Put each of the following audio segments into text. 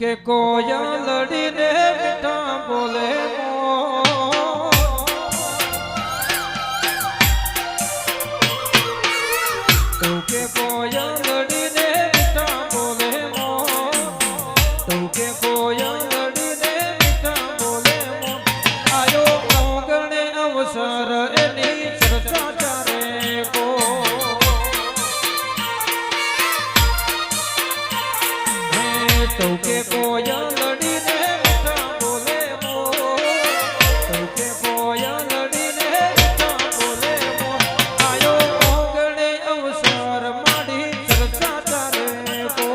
કે કોયા લડીને મીઠા બોલે તું કે કોયા લડીને મીઠા બોલે તું કે કોયા લડીને મીઠા બોલે આયો મોગણે અવસર એની ચર્ચા ચારે કો તું કે કોયા લડીને મીઠા બોલે તું કે કોયા લડીને મીઠા બોલે આયો મોગણે અવસર માડી ચર્ચા ચારે કો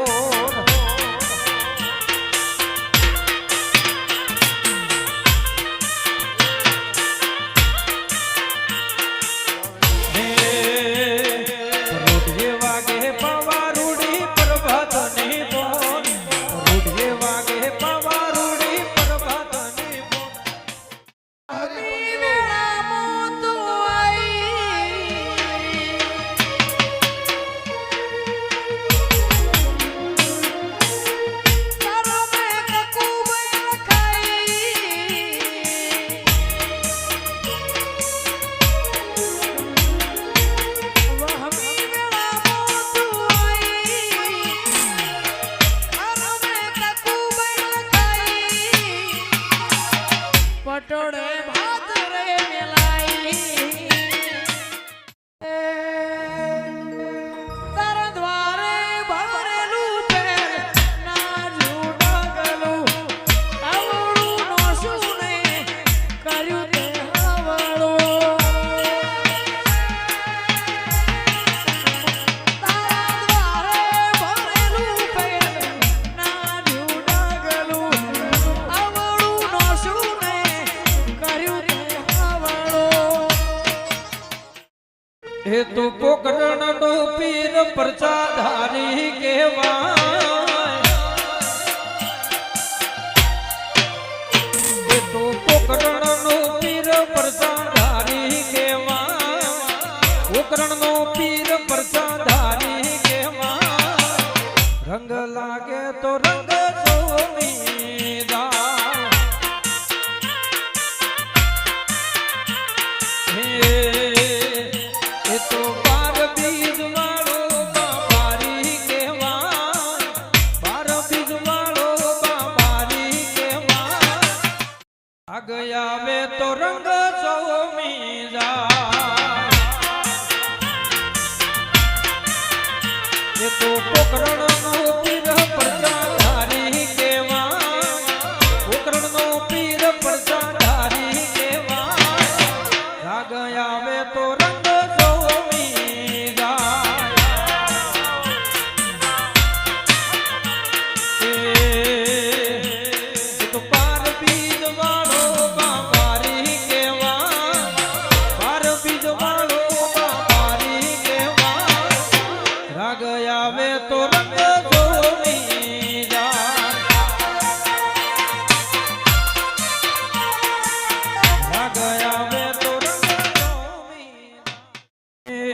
રોટે વાગે પવા રૂડી પ્રભાત ની બોલ રોટે વાગે પવા રૂડી પ્રભાત ની બોલ પટોળે ભાત રે મેલાઈ તારા દ્વારે ભરેલું પેર ના જુડગલું આવડું નો શું ને કર્યું તે હવળું તારા દ્વારે ભરેલું પેર ના જુડગલું આવડું નો શું હે તું પોકરણ નો પીર પ્રચાધારી કહેવાય હે તું પોકરણ નો પીર પ્રચાધારી કહેવાય પોકરણ નો પીર પ્રચાધારી કહેવાય રંગ લાગે તો રંગ સોમીદાર તો બાર બીજ વાળો બાબારી કહેવાય બાર બીજ વાળો બાબારી કહેવાય આગ આવે તો રંગ સોમી જાય એ તો પોકરણ નો પીર પ્રચાધારી કહેવાય પોકરણ નો પીર પ્રચાધારી કહેવાય રાગ આવે તો રંગ આવે તો રંગ જોમી જાય રાગ આવે તો રંગ જોમી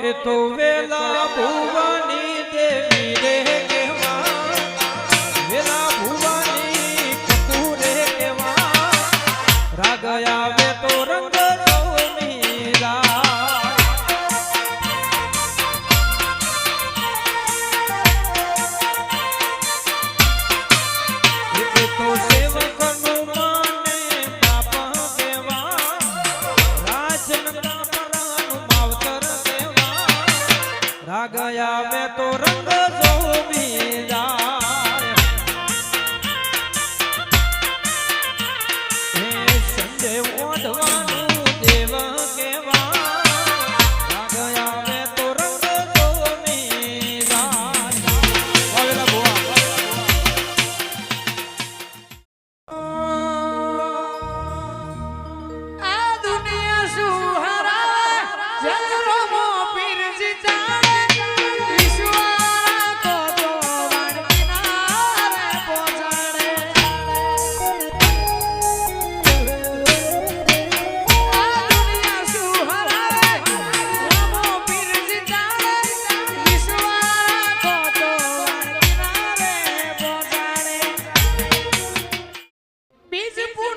એ તો વેલા ભુવાની દેવી રે કહેવા વેલા ભુવાની કપૂરે કહેવા રાગ આવે તો રંગ જોમી જાય તો સેવક નું માને બાપા દેવા રાજન કાપરાનું માવતર દેવા રાગ આવે તો રંગ જોમી જાય હે સંજય ઓઢવાનું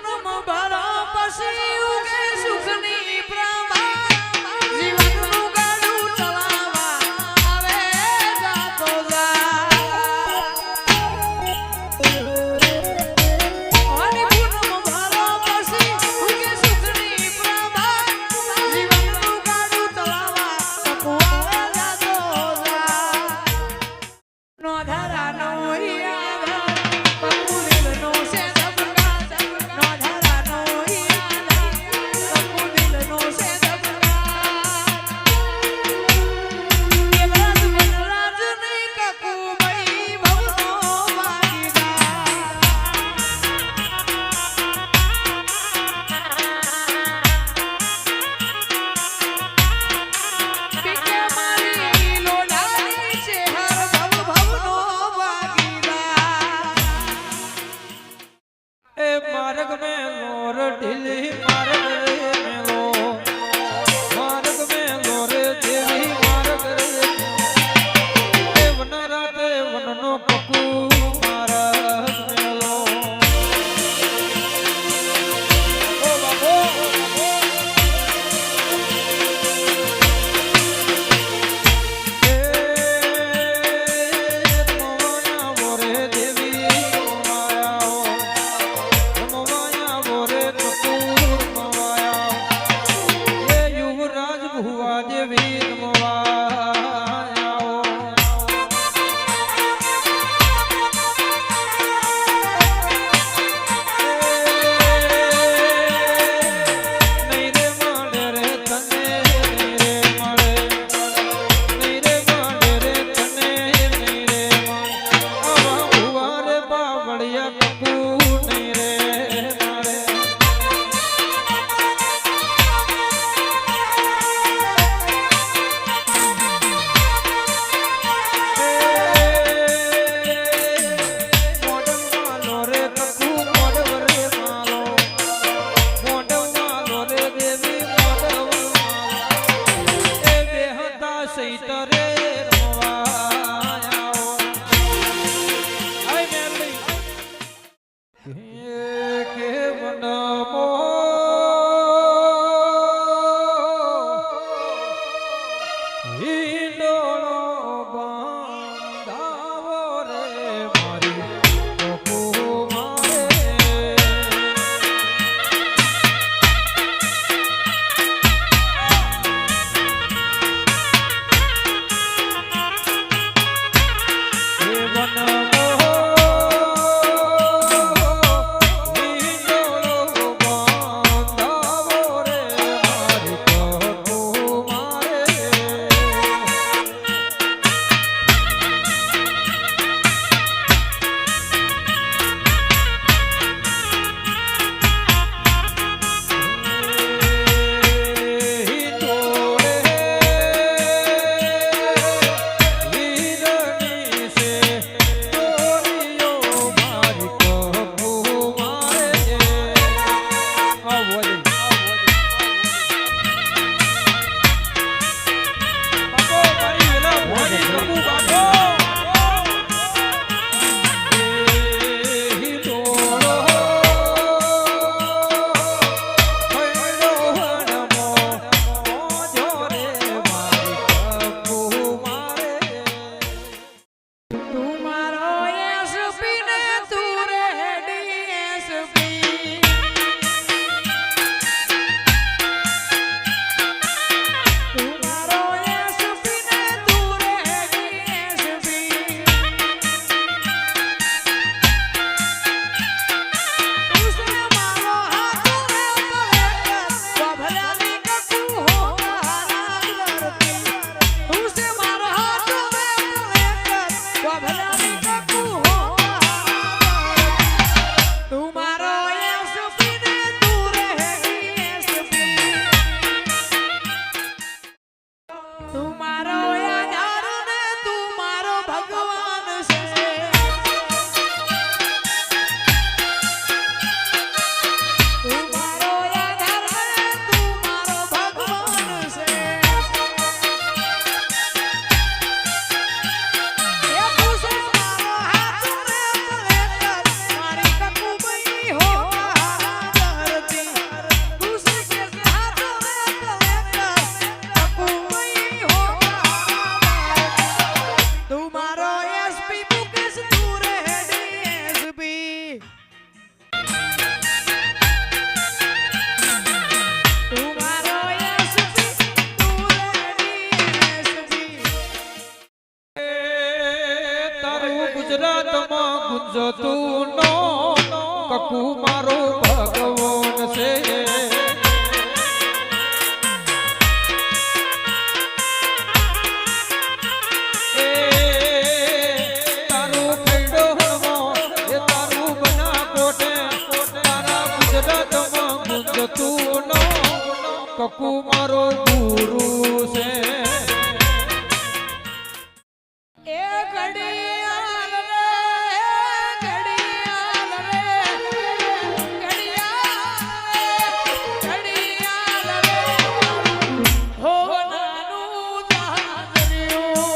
પૂનમ ભરો પછી ઉગે સુખની પ્રભા જીવનનું ગાડું ચલાવવા આવે જાતો જા અને પૂનમ ભરો પછી ઉગે સુખની પ્રભા જીવનનું ગાડું ચલાવવા ટપુ આવે જાતો જા નો ધરાનો યાદ પકુદિલનો છે ધબકા નો ધરાનો યાદ પકુદિલનો છે જગતમાં ગુંજતું નો કકુ મારો ગુરુ છે એ ઘડિયાળ રે ઘડિયાળ રે ઘડિયાળ રે હો નાનું દાદરિયું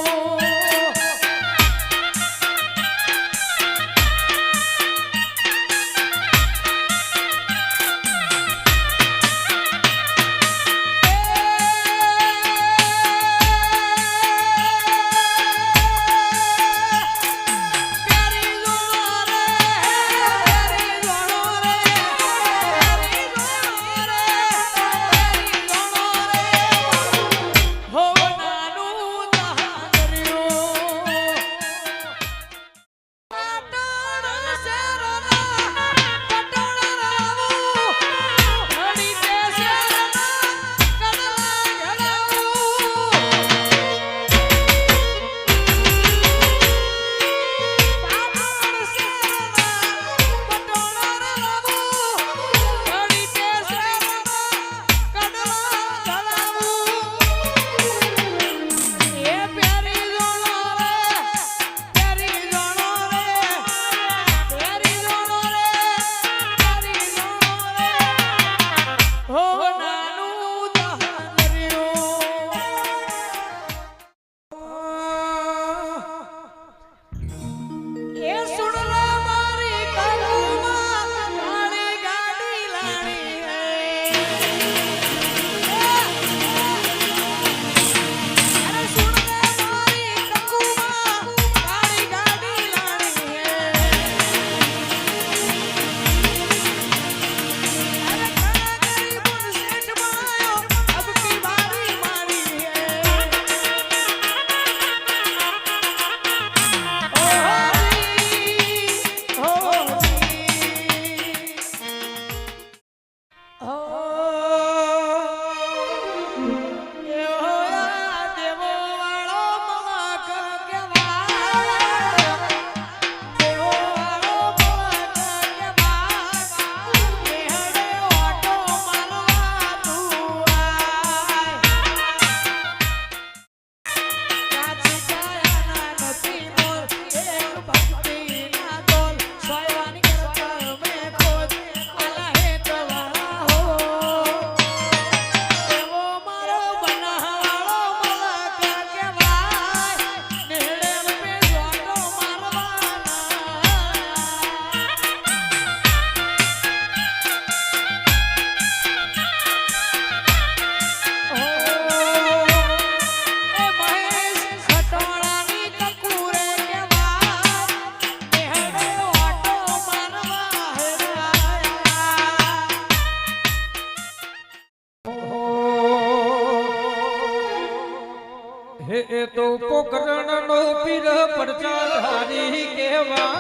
એ તો પોકરણનો પીર પડચાધારી કેવા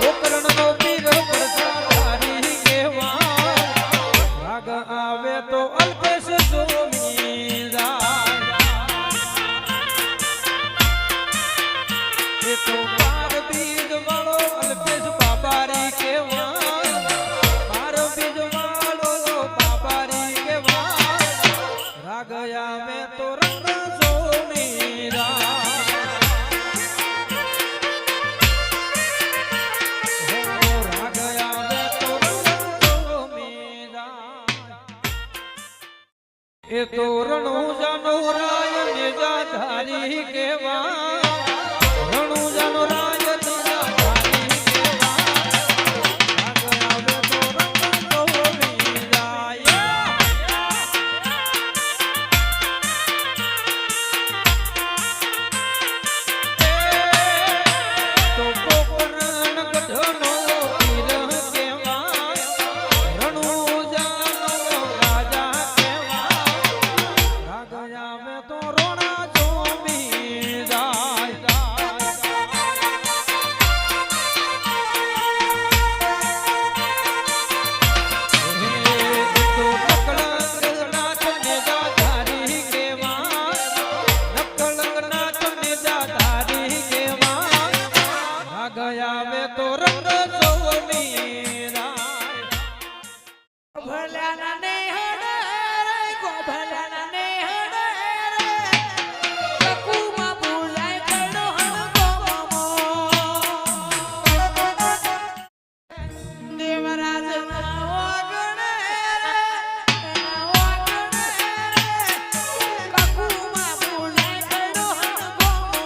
પોકરણનો પીર પડચાધારી કેવા રાગ આવે તો અલ્પેશ જોમીરા એ તો બાર બીજ વાળો અલ્પેશ બાબારી કેવા બાર બીજ વાળો બાબારી કેવા રાગ આવે તો એ તો રણુજાનો રાય નિજાધારી કેવા રણુજાનો રાય નિજાધારી કેવા રાગ આવે તો રંગ મીરાય તો પોકરણ ગઢનો પીર કેવા રણુજાનો રાજા કેવા આવે તો રોણા જોમીરા ગોભલાના ને હડે રે ગોભલાના ને હડે રે કકુમાં ભૂલાય કડો હણગોમો દેવરાજ ના ઓગણે રે ના ઓગણે રે કકુમાં ભૂલાય કડો હણગોમો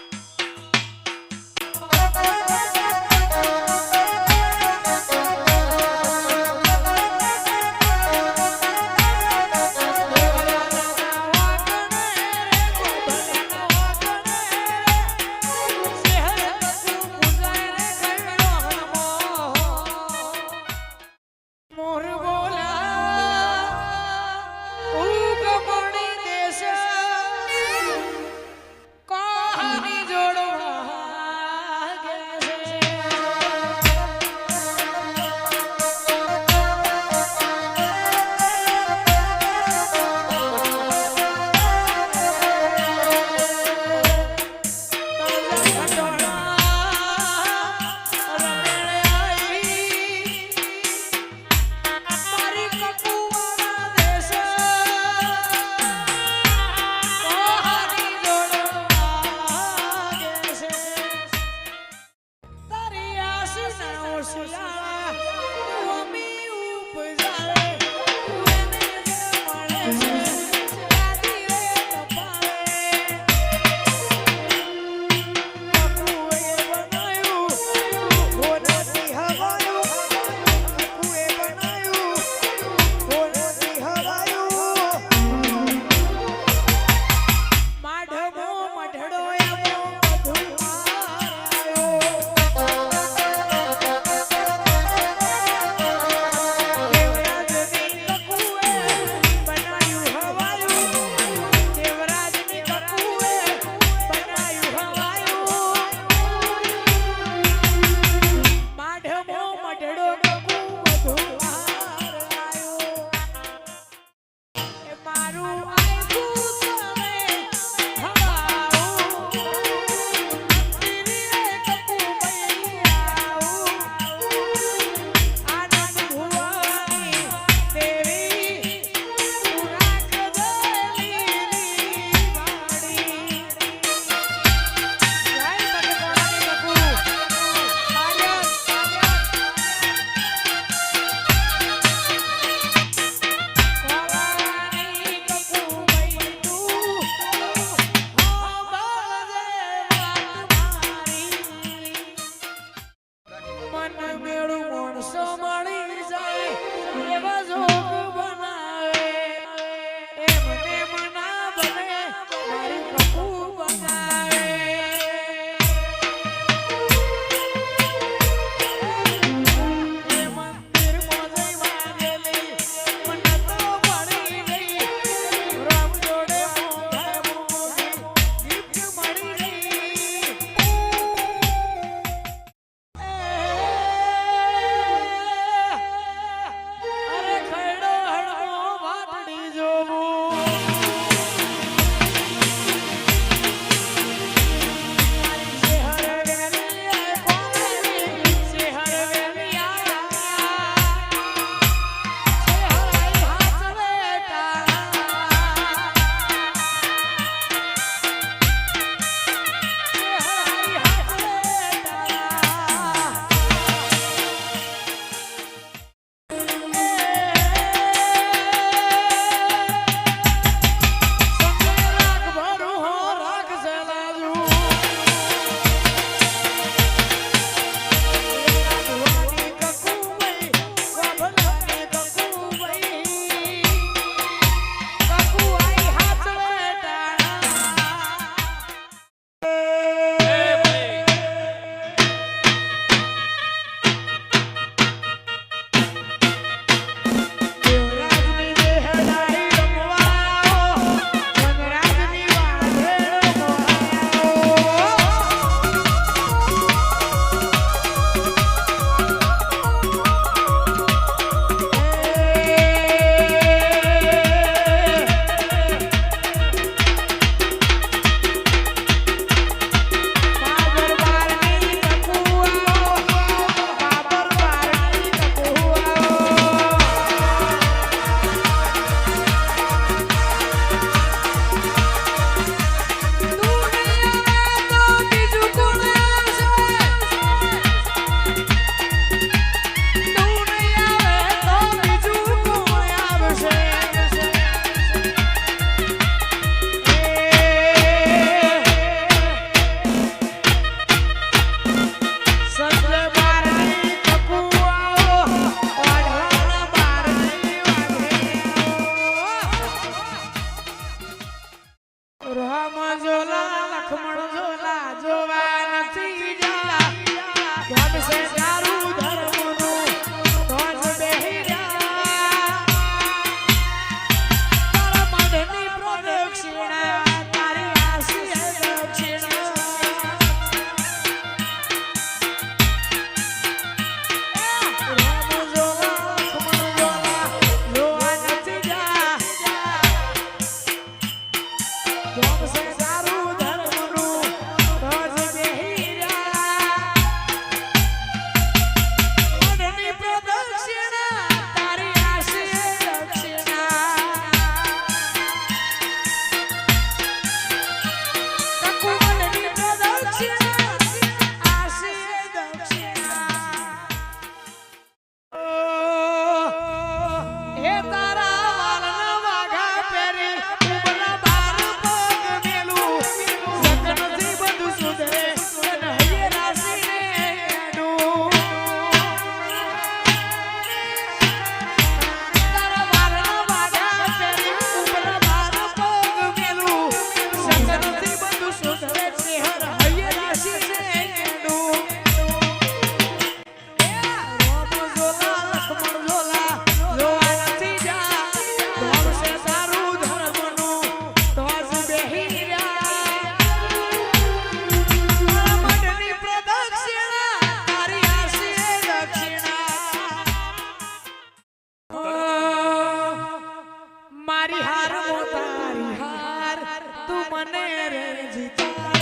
મને રે જીતા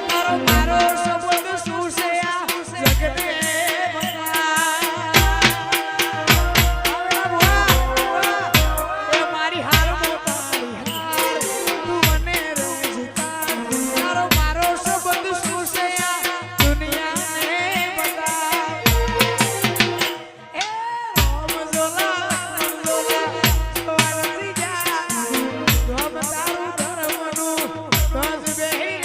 તારો મારો સંબંધ શું છે આ જગને એ મારી હાર મોતારી હાર તું મને રે જીતા તારો મારો સંબંધ શું છે આ દુનિયાને બતા એ રોમ જોલા સ્વારથી જા રોમ તારું ધર્મનું ધજ બેહી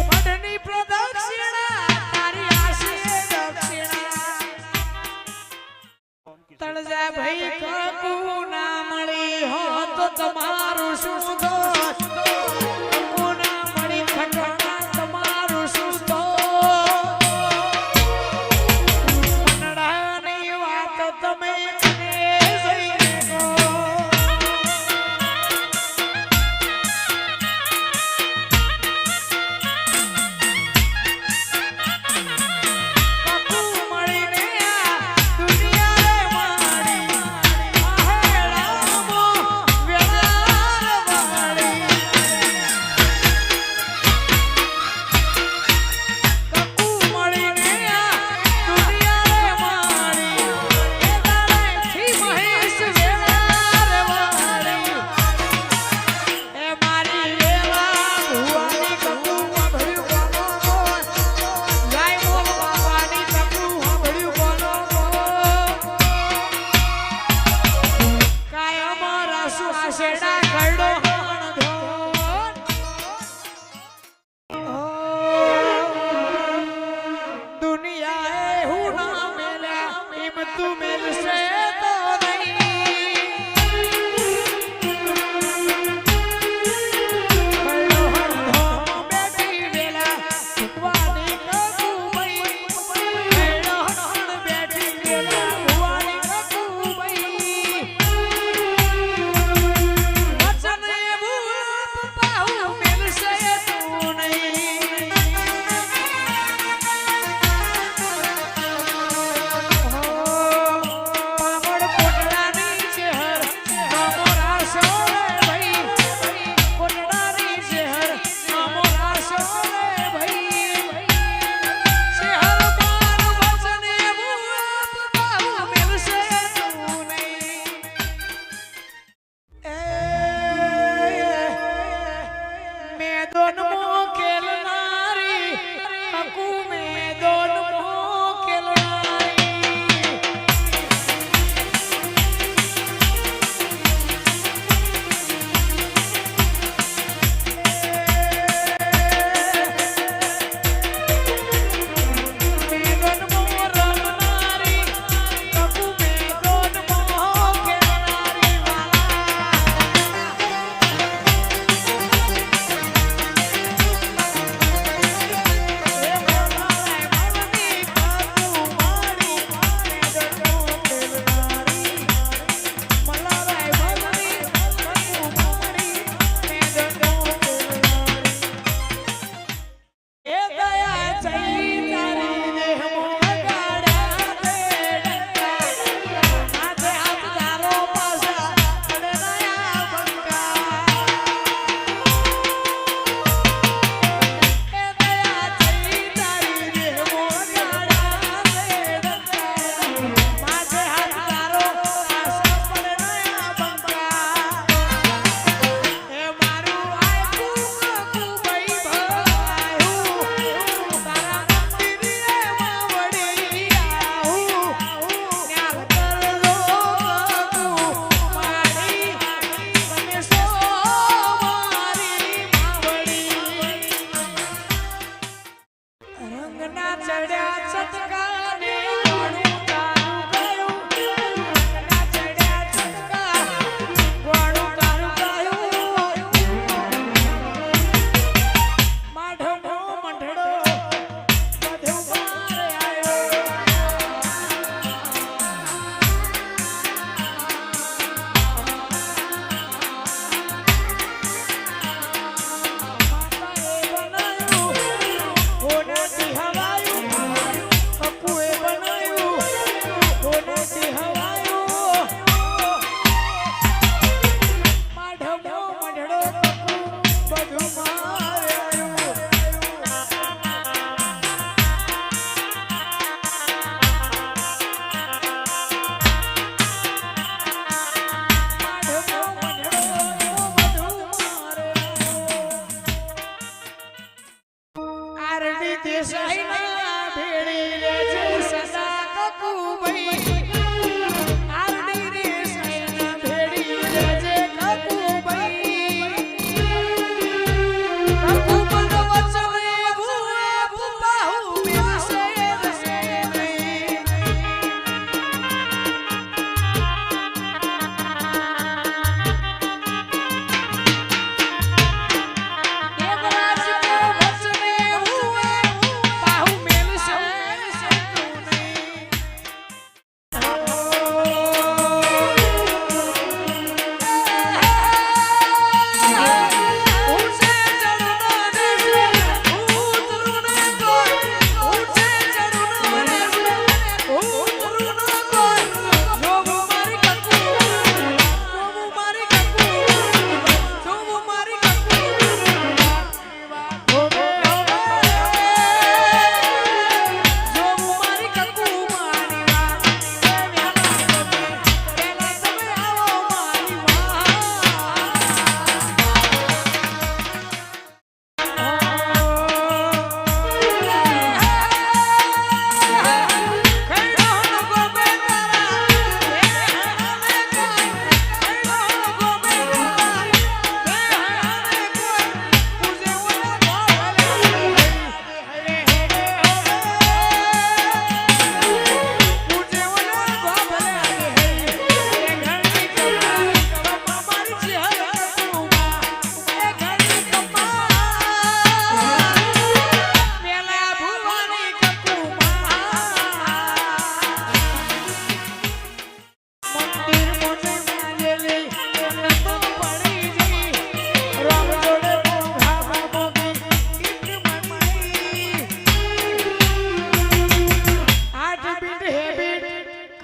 મઢની પ્રદક્ષિણા તારી આશીષ દક્ષિણા તળજા ભાઈ કાકુ ના મળી હો તો તમારું શું દોષ કાકુ ના મળી ખટાણા તમારું શું દોષ મનડાની વાત તમે કને જઈને કહો કાકુ મળીને આ દુનિયાએ મારી આહેડામો વેળા વાળી કાકુ મળીને આ દુનિયાએ મારી એ દાડાથી મહેશ વેળા વાળી એ મારી વેળા ભુવાની કાકુ સાંભળ્યું કોનો જય મોલ બાબાની કાકુ સાંભળ્યું કોનો કાયમ રાસુ આશેડા કરડો દુનિયાએ હું ના મેલ્યા એમ તું મેલશે તો બેઠી વેલા ભુવાની કાકુબાઈ બેઠી વેલા ભુવાની કાકુબાઈ વચન એવું પપ્પા હું મેલશે તું નહીં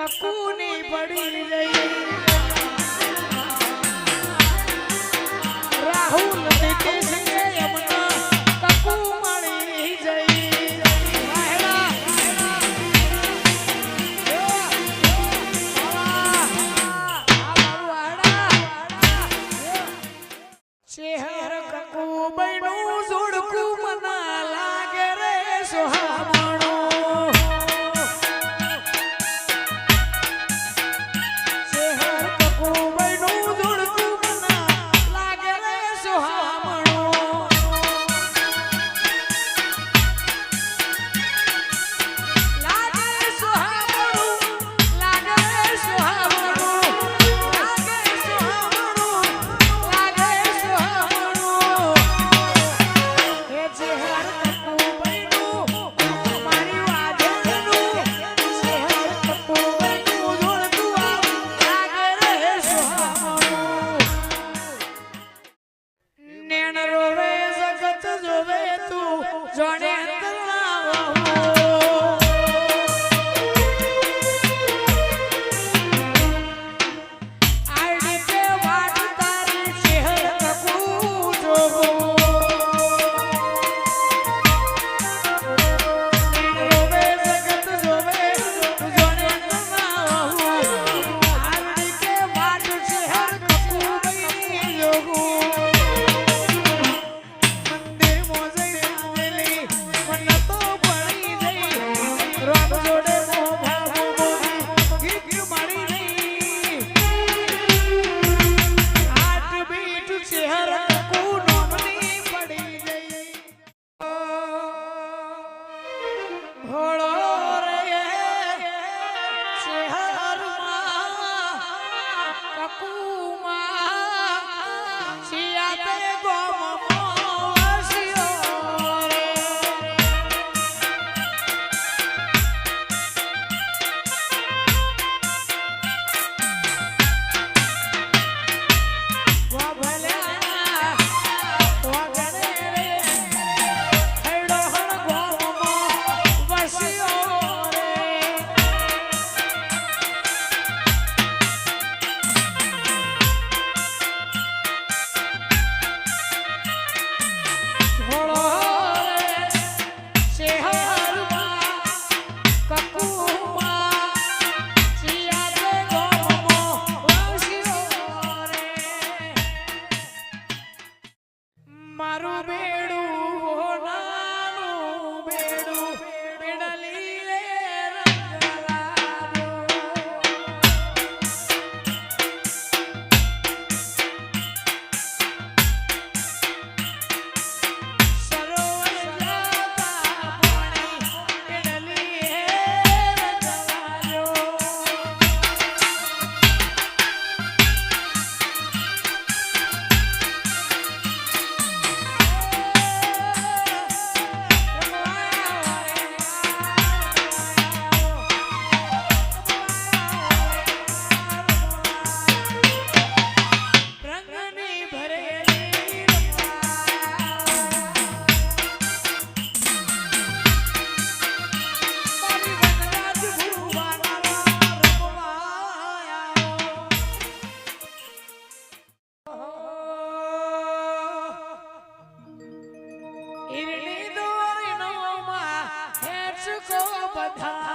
કકુની પડી રહી રાહુલ નીતિશ ને યમુના કકુ મળી જઈ વાહેલા શેહર કકુ બૈનું જોડકું મના લાગે રે સોહામણો શેહર કકુ બૈનું જોડકું મના લાગે રે સોહામણો લાગે સોહામણો લાગે સોહામણો લાગે સોહામણો લાગે સોહામણો હે શેહર કકુ બૈનું મારી વાજણનું શેહર કકુ બૈનું જોડકું લાગે રે સોહામણો નેણ રોવે જગત જોવે તું જોડે આડી પે વાટ તારી શેહર કકુ જોવો રોવે જગત જોવે જોડે આડી પે વાટ શેહર કકુ બૈની જોવો મંદિર મોજઈ આવેલી મન તો પડી જઈ રોગ જોડે મોભા મોભી ગીત મળી જઈ હાટ બીટ શેહર કકુ નોમની પડી જઈ ભોળો રે શેહરમાં કકુમાં શિયાતે ગોમમાં વસ્યો રે ગોભલ્યા વગડે રે હૈડો હણ ગોમમાં વસ્યો રે ભોળો રે શેહરમાં કકુમાં શિયાતે ગોમમાં વસ્યો રે મારું બેડું હોનાનું બેડું બેડલી રે રંગલાજો સરોવર જાતા પાણી બેડલી હે રંગલાજો રંગની ભરેલી મારી વનરાજ ભુવાના રમવાયા ઈરની દોરી નોમાં હેચકો બધા